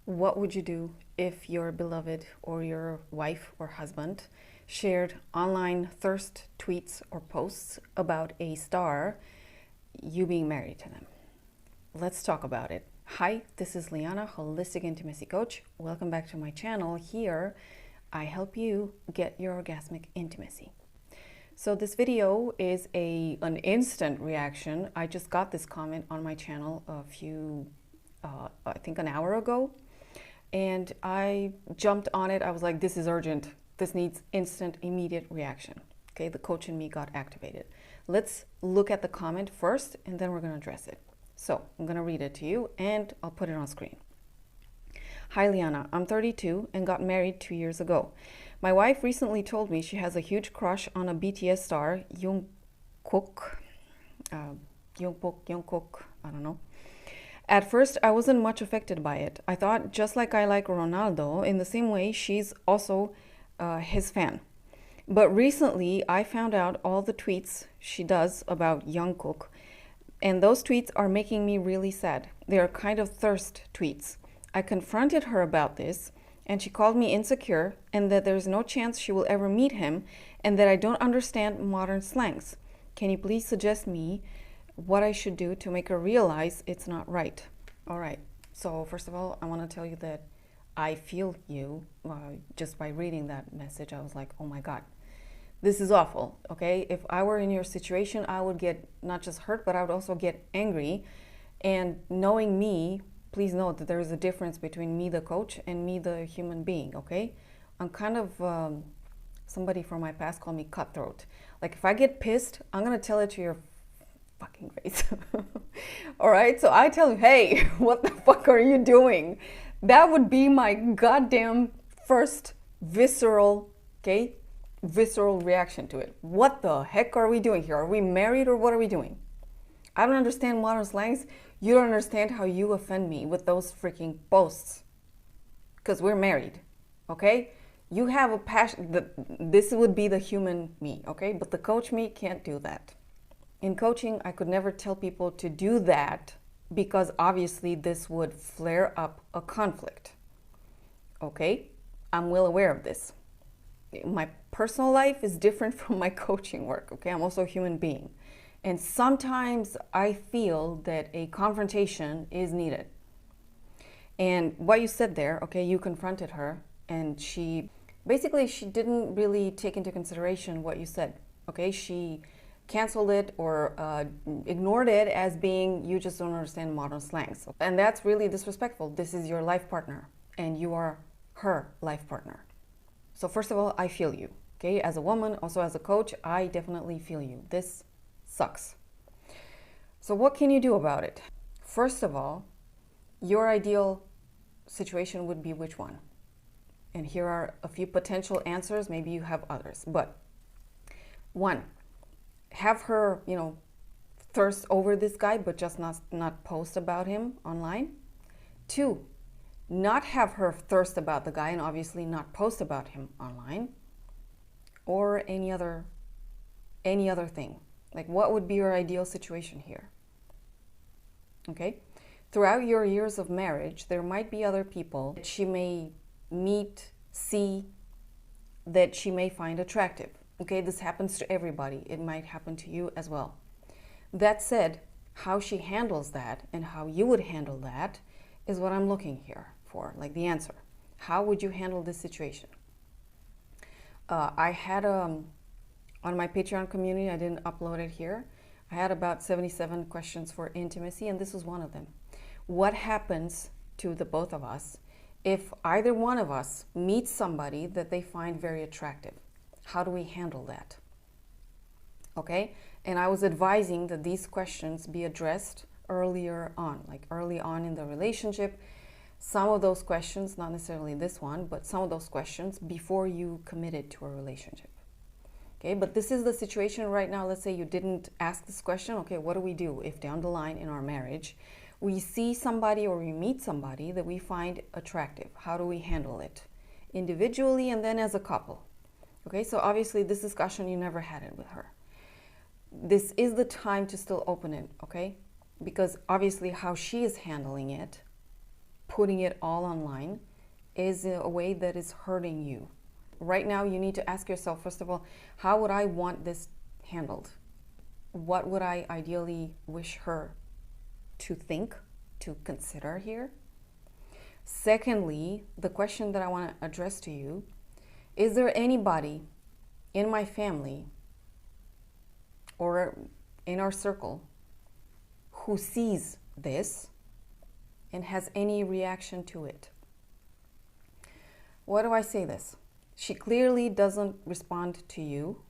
What would you do if your beloved or your wife or husband shared online thirst tweets or posts about a star, you being married to them? Let's talk about it. Hi, this is Liana, Holistic Intimacy Coach. Welcome back to my channel. Here, I help you get your orgasmic intimacy. So this video is an instant reaction. I just got this comment on my channel I think an hour ago. And I jumped on it. I was like, this is urgent. This needs instant, immediate reaction. Okay, the coach in me got activated. Let's look at the comment first, and then we're going to address it. So I'm going to read it to you, and I'll put it on screen. Hi, Liana. I'm 32 and got married 2 years ago. My wife recently told me she has a huge crush on a BTS star, Jungkook, I don't know. At first, I wasn't much affected by it. I thought, just like I like Ronaldo, in the same way, she's also his fan. But recently, I found out all the tweets she does about Jungkook, and those tweets are making me really sad. They are kind of thirst tweets. I confronted her about this, and she called me insecure, and that there's no chance she will ever meet him, and that I don't understand modern slangs. Can you please suggest me what I should do to make her realize it's not right? All right. So first of all, I want to tell you that I feel you. Just by reading that message, I was like, oh my God, this is awful. Okay. If I were in your situation, I would get not just hurt, but I would also get angry. And knowing me, please note that there is a difference between me, the coach, and me, the human being. Okay. I'm kind of, somebody from my past called me cutthroat. Like if I get pissed, I'm going to tell it to your fucking face. All right, so I tell you, hey, what the fuck are you doing? That would be my goddamn first visceral reaction to it. What the heck are we doing here? Are we married or what are we doing? I don't understand modern slangs. You don't understand how you offend me with those freaking posts, because we're married. Okay, you have a passion. This would be the human me. Okay, but the coach me can't do that. In coaching, I could never tell people to do that because obviously this would flare up a conflict. Okay? I'm well aware of this. My personal life is different from my coaching work. Okay? I'm also a human being. And sometimes I feel that a confrontation is needed. And what you said there, okay, you confronted her and she didn't really take into consideration what you said. Okay? She canceled it or ignored it as being, you just don't understand modern slangs. And that's really disrespectful. This is your life partner and you are her life partner. So first of all, I feel you. Okay, as a woman, also as a coach, I definitely feel you. This sucks. So what can you do about it? First of all, your ideal situation would be which one? And here are a few potential answers. Maybe you have others, but one, have her, thirst over this guy, but just not post about him online. Two, not have her thirst about the guy and obviously not post about him online, or any other thing. Like, what would be your ideal situation here? Okay. Throughout your years of marriage, there might be other people that she may meet, see, that she may find attractive. Okay, this happens to everybody. It might happen to you as well. That said, how she handles that and how you would handle that is what I'm looking here for, like the answer. How would you handle this situation? I had, on my Patreon community, I didn't upload it here, I had about 77 questions for intimacy, and this was one of them. What happens to the both of us if either one of us meets somebody that they find very attractive? How do we handle that? Okay, and I was advising that these questions be addressed earlier on, like early on in the relationship. Some of those questions, not necessarily this one, but some of those questions before you committed to a relationship. Okay, but this is the situation right now. Let's say you didn't ask this question. Okay, what do we do if down the line in our marriage we see somebody or we meet somebody that we find attractive? How do we handle it individually and then as a couple? Okay, so obviously this discussion, you never had it with her. This is the time to still open it, okay? Because obviously how she is handling it putting it all online is a way that is hurting you. Right now, you need to ask yourself, first of all, how would I want this handled? What would I ideally wish her to think, to consider here? Secondly, the question that I want to address to you, is there anybody in my family or in our circle who sees this and has any reaction to it? Why do I say this? She clearly doesn't respond to you,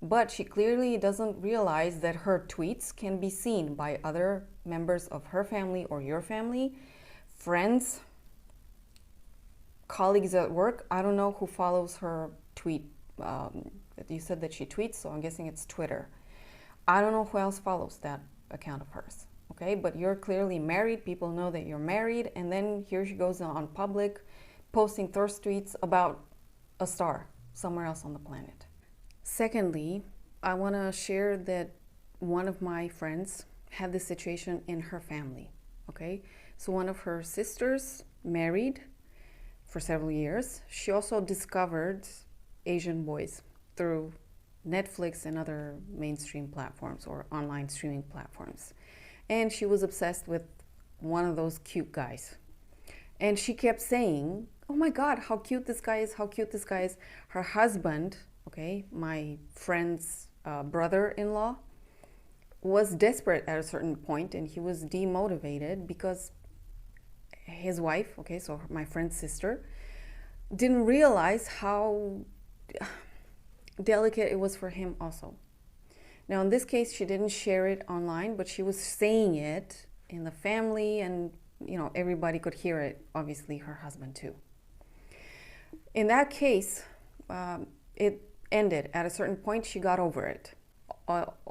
but she clearly doesn't realize that her tweets can be seen by other members of her family or your family, friends, colleagues at work. I don't know who follows her tweet. You said that she tweets, so I'm guessing it's Twitter. I don't know who else follows that account of hers, okay? But you're clearly married. People know that you're married. And then here she goes on public, posting thirst tweets about a star somewhere else on the planet. Secondly, I want to share that one of my friends had this situation in her family, okay? So one of her sisters married for several years. She also discovered Asian boys through Netflix and other mainstream platforms or online streaming platforms. And she was obsessed with one of those cute guys. And she kept saying, oh my God, how cute this guy is, how cute this guy is. Her husband, okay, my friend's brother-in-law, was desperate at a certain point, and he was demotivated because his wife, okay, so my friend's sister, didn't realize how delicate it was for him also. Now, in this case, she didn't share it online, but she was saying it in the family, and you know, everybody could hear it, obviously her husband too. In that case, it ended. At a certain point, she got over it.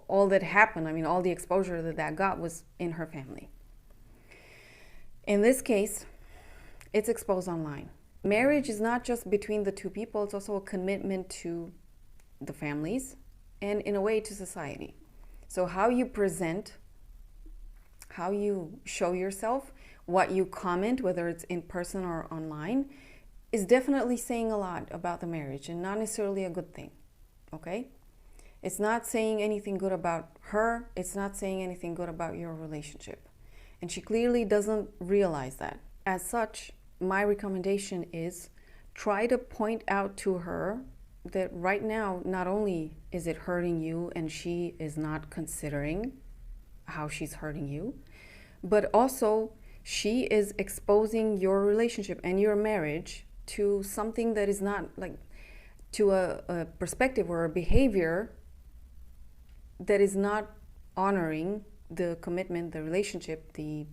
All that happened, I mean, all the exposure that got was in her family. In this case, it's exposed online. Marriage is not just between the two people, it's also a commitment to the families and in a way to society. So how you present, how you show yourself, what you comment, whether it's in person or online, is definitely saying a lot about the marriage and not necessarily a good thing, okay? It's not saying anything good about her. It's not saying anything good about your relationship. And she clearly doesn't realize that. As such, my recommendation is try to point out to her that right now, not only is it hurting you and she is not considering how she's hurting you, but also she is exposing your relationship and your marriage to something that is not like, to a perspective or a behavior that is not honoring the commitment, the relationship, the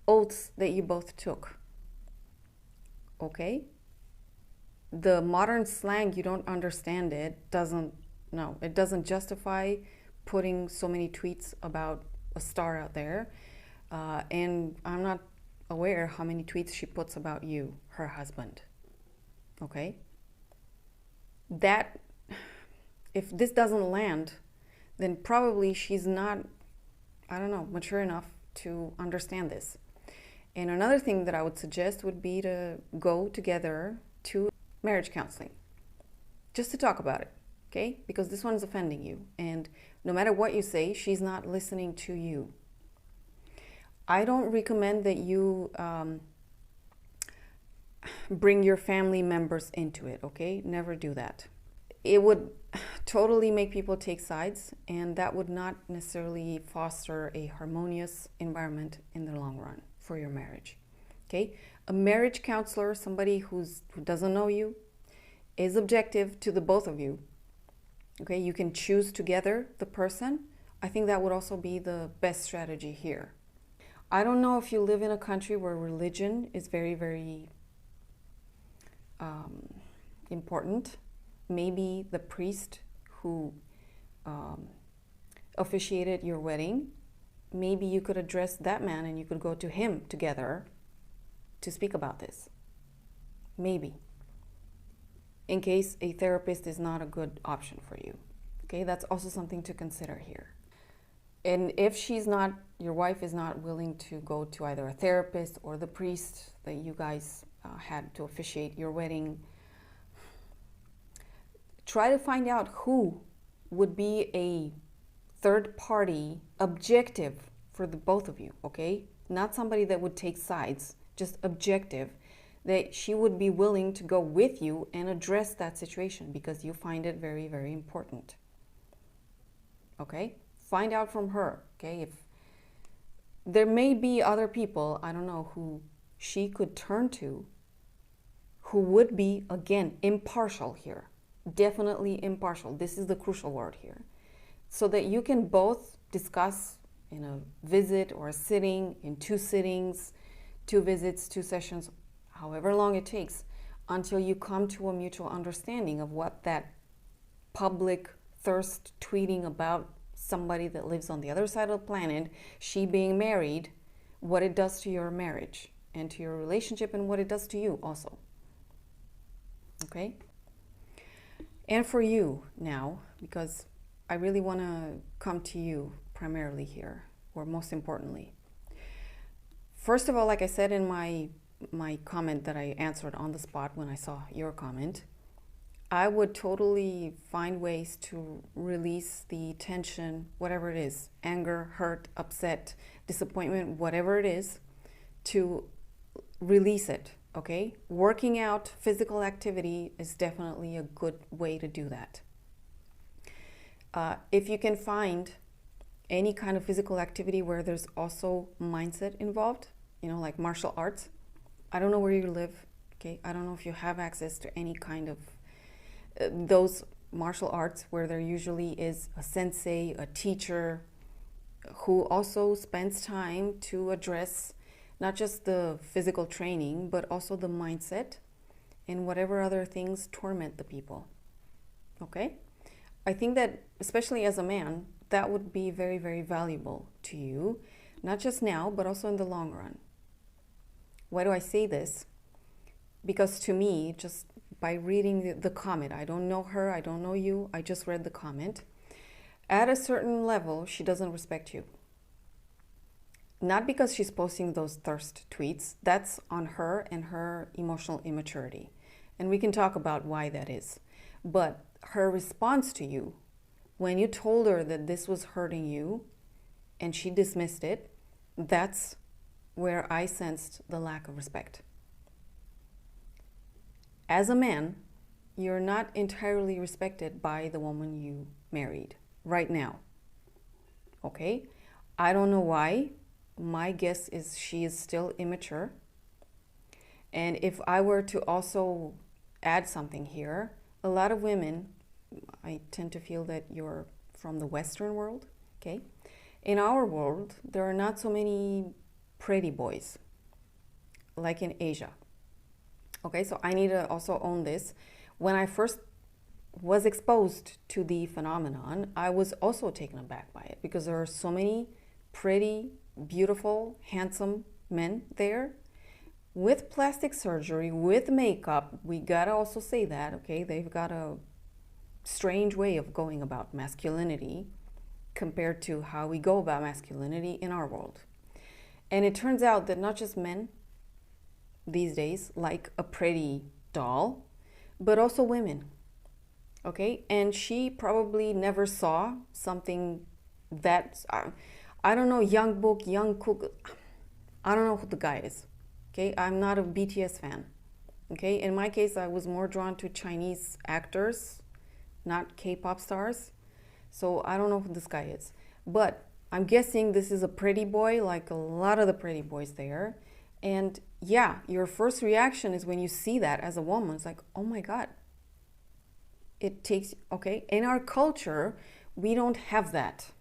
oaths that you both took. Okay? The modern slang, you don't understand it, it doesn't justify putting so many tweets about a star out there. And I'm not aware how many tweets she puts about you, her husband. Okay? That, if this doesn't land, then probably she's not, mature enough to understand this. And another thing that I would suggest would be to go together to marriage counseling, just to talk about it, okay? Because this one is offending you, and no matter what you say, she's not listening to you. I don't recommend that you bring your family members into it, okay? Never do that. It would totally make people take sides, and that would not necessarily foster a harmonious environment in the long run for your marriage, okay? A marriage counselor, somebody who doesn't know you, is objective to the both of you, okay? You can choose together the person. I think that would also be the best strategy here. I don't know if you live in a country where religion is very, very important. Maybe the priest who officiated your wedding, maybe you could address that man and you could go to him together to speak about this. Maybe. In case a therapist is not a good option for you. Okay, that's also something to consider here. And if she's not your wife is not willing to go to either a therapist or the priest that you guys had to officiate your wedding, try to find out who would be a third party objective for the both of you, okay? Not somebody that would take sides, just objective, that she would be willing to go with you and address that situation because you find it very, very important. Okay? Find out from her, okay? If there may be other people, I don't know, who she could turn to who would be, again, impartial here. Definitely impartial. This is the crucial word here. So that you can both discuss in a visit or a sitting, in 2 sittings, 2 visits, 2 sessions, however long it takes, until you come to a mutual understanding of what that public thirst tweeting about somebody that lives on the other side of the planet, she being married, what it does to your marriage and to your relationship and what it does to you also. Okay? And for you now, because I really want to come to you primarily here, or most importantly. First of all, like I said in my comment that I answered on the spot when I saw your comment, I would totally find ways to release the tension, whatever it is, anger, hurt, upset, disappointment, whatever it is, to release it, okay? Working out, physical activity is definitely a good way to do that. If you can find any kind of physical activity where there's also mindset involved, you know, like martial arts. I don't know where you live, okay? I don't know if you have access to any kind of those martial arts where there usually is a sensei, a teacher, who also spends time to address not just the physical training, but also the mindset and whatever other things torment the people, okay? I think that, especially as a man, that would be very, very valuable to you, not just now, but also in the long run. Why do I say this? Because to me, just by reading the comment, I don't know her, I don't know you, I just read the comment. At a certain level, she doesn't respect you. Not because she's posting those thirst tweets, that's on her and her emotional immaturity. And we can talk about why that is. But her response to you, when you told her that this was hurting you and she dismissed it, that's where I sensed the lack of respect. As a man, you're not entirely respected by the woman you married right now. Okay? I don't know why. My guess is she is still immature. And if I were to also add something here, a lot of women, I tend to feel that you're from the Western world, okay? In our world, there are not so many pretty boys like in Asia. Okay, so I need to also own this. When I first was exposed to the phenomenon, I was also taken aback by it because there are so many pretty, beautiful, handsome men there with plastic surgery, with makeup. We gotta also say that, okay? They've got a strange way of going about masculinity compared to how we go about masculinity in our world. And it turns out that not just men these days like a pretty doll, but also women, okay? And she probably never saw something that, I don't know, Young Book, Young Cook, I don't know who the guy is, okay? I'm not a BTS fan, okay? In my case, I was more drawn to Chinese actors, not K-pop stars. So I don't know who this guy is, but I'm guessing this is a pretty boy, like a lot of the pretty boys there. And yeah, your first reaction is when you see that as a woman, it's like, oh my God. It takes, okay, in our culture, we don't have that.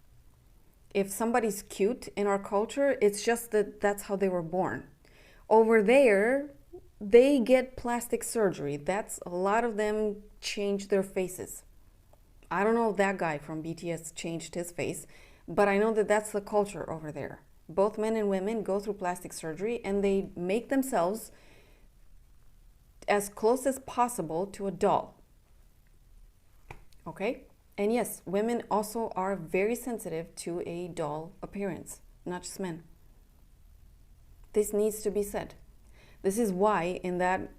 If somebody's cute in our culture, it's just that that's how they were born. Over there, they get plastic surgery. That's, a lot of them change their faces. I don't know if that guy from BTS changed his face, but I know that that's the culture over there. Both men and women go through plastic surgery and they make themselves as close as possible to a doll. Okay? And yes, women also are very sensitive to a doll appearance. not just men. This needs to be said. This is why in that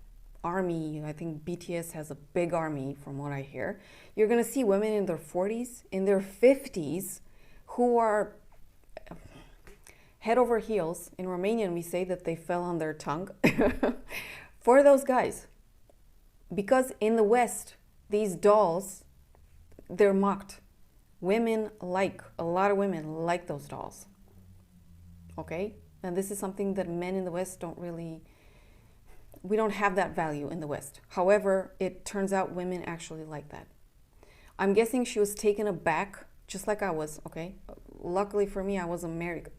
army, I think BTS has a big army from what I hear, you're going to see women in their 40s, in their 50s, who are head over heels. In Romanian, we say that they fell on their tongue for those guys. Because in the West, these dolls, they're mocked. Women like, a lot of women like those dolls. Okay? And this is something that men in the West don't really, we don't have that value in the West. However, it turns out women actually like that. I'm guessing she was taken aback, just like I was, okay? Luckily for me, I wasn't married.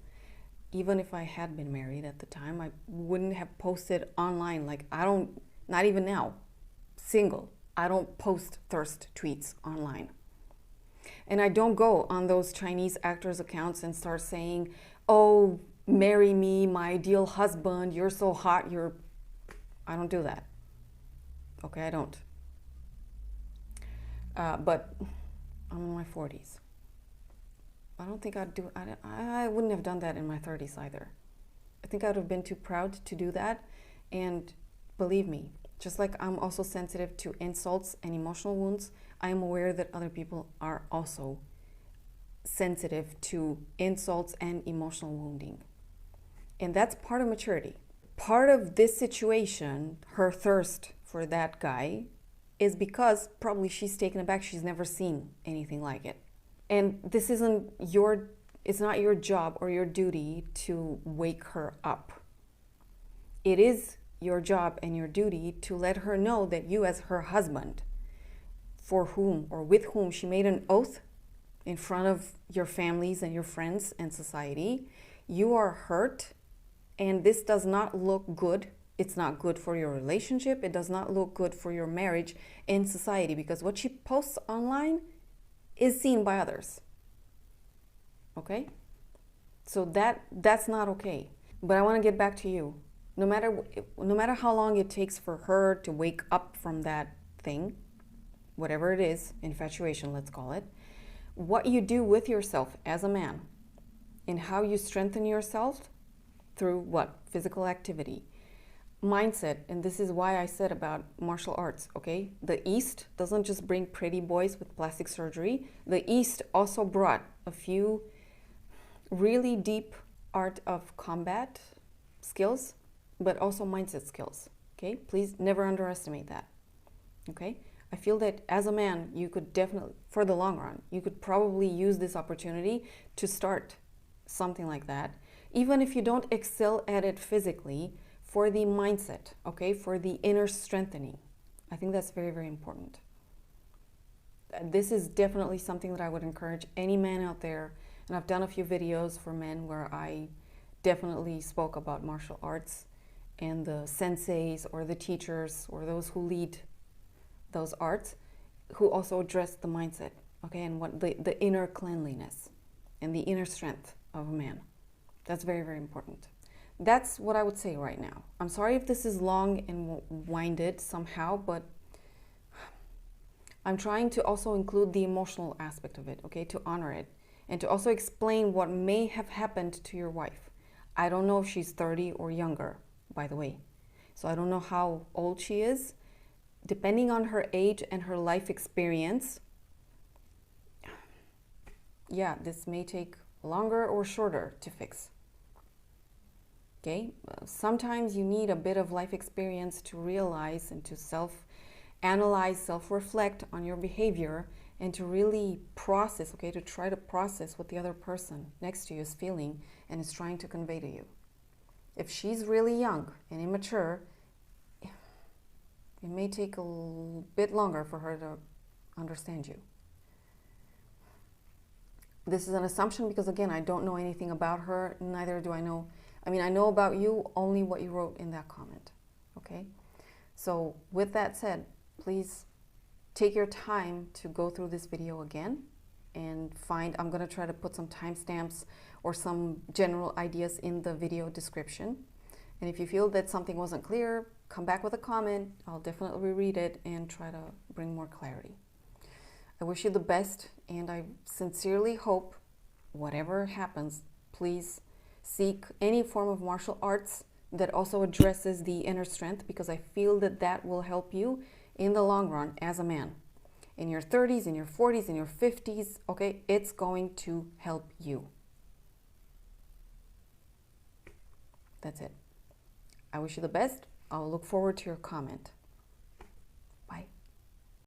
Even if I had been married at the time, I wouldn't have posted online. Like, I don't, not even now, single, I don't post thirst tweets online. And I don't go on those Chinese actors' accounts and start saying, oh, marry me, my ideal husband, you're so hot, you're... I don't do that. Okay, I don't. But I'm in my 40s. I don't think I'd do... I wouldn't have done that in my 30s either. I think I would have been too proud to do that. And believe me, just like I'm also sensitive to insults and emotional wounds, I am aware that other people are also sensitive to insults and emotional wounding. And that's part of maturity. Part of this situation, her thirst for that guy, is because probably she's taken aback. She's never seen anything like it. And this isn't your, it's not your job or your duty to wake her up. It is your job and your duty to let her know that you, as her husband, for whom or with whom she made an oath in front of your families and your friends and society, you are hurt, and this does not look good. It's not good for your relationship. It does not look good for your marriage in society, because what she posts online is seen by others. Okay? So that's not okay. But I want to get back to you. No matter how long it takes for her to wake up from that thing, whatever it is, infatuation, let's call it, what you do with yourself as a man and how you strengthen yourself through what? Physical activity, mindset. And this is why I said about martial arts, okay? The East doesn't just bring pretty boys with plastic surgery. The East also brought a few really deep art of combat skills, but also mindset skills, okay? Please never underestimate that, okay? I feel that as a man, you could definitely, for the long run, you could probably use this opportunity to start something like that, even if you don't excel at it physically, for the mindset, okay? For the inner strengthening. I think that's very, very important. This is definitely something that I would encourage any man out there, and I've done a few videos for men where I definitely spoke about martial arts and the senseis or the teachers or those who lead those arts, who also address the mindset, okay, and what the inner cleanliness and the inner strength of a man. That's very, very important. That's what I would say right now. I'm sorry if this is long and winded somehow, but I'm trying to also include the emotional aspect of it, okay, to honor it, and to also explain what may have happened to your wife. I don't know if she's 30 or younger, by the way. So I don't know how old she is. Depending on her age and her life experience, yeah, this may take longer or shorter to fix. Okay, sometimes you need a bit of life experience to realize and to self-analyze, self-reflect on your behavior, and to really process, okay, to try to process what the other person next to you is feeling and is trying to convey to you. If she's really young and immature, it may take a bit longer for her to understand you. This is an assumption because, again, I don't know anything about her, neither do I know. I mean, I know about you only what you wrote in that comment, okay? So with that said, please take your time to go through this video again and find, I'm going to try to put some timestamps or some general ideas in the video description. And if you feel that something wasn't clear, come back with a comment. I'll definitely reread it and try to bring more clarity. I wish you the best, and I sincerely hope whatever happens, please seek any form of martial arts that also addresses the inner strength, because I feel that that will help you in the long run as a man. In your 30s, in your 40s, in your 50s, okay, it's going to help you. That's it. I wish you the best. I'll look forward to your comment.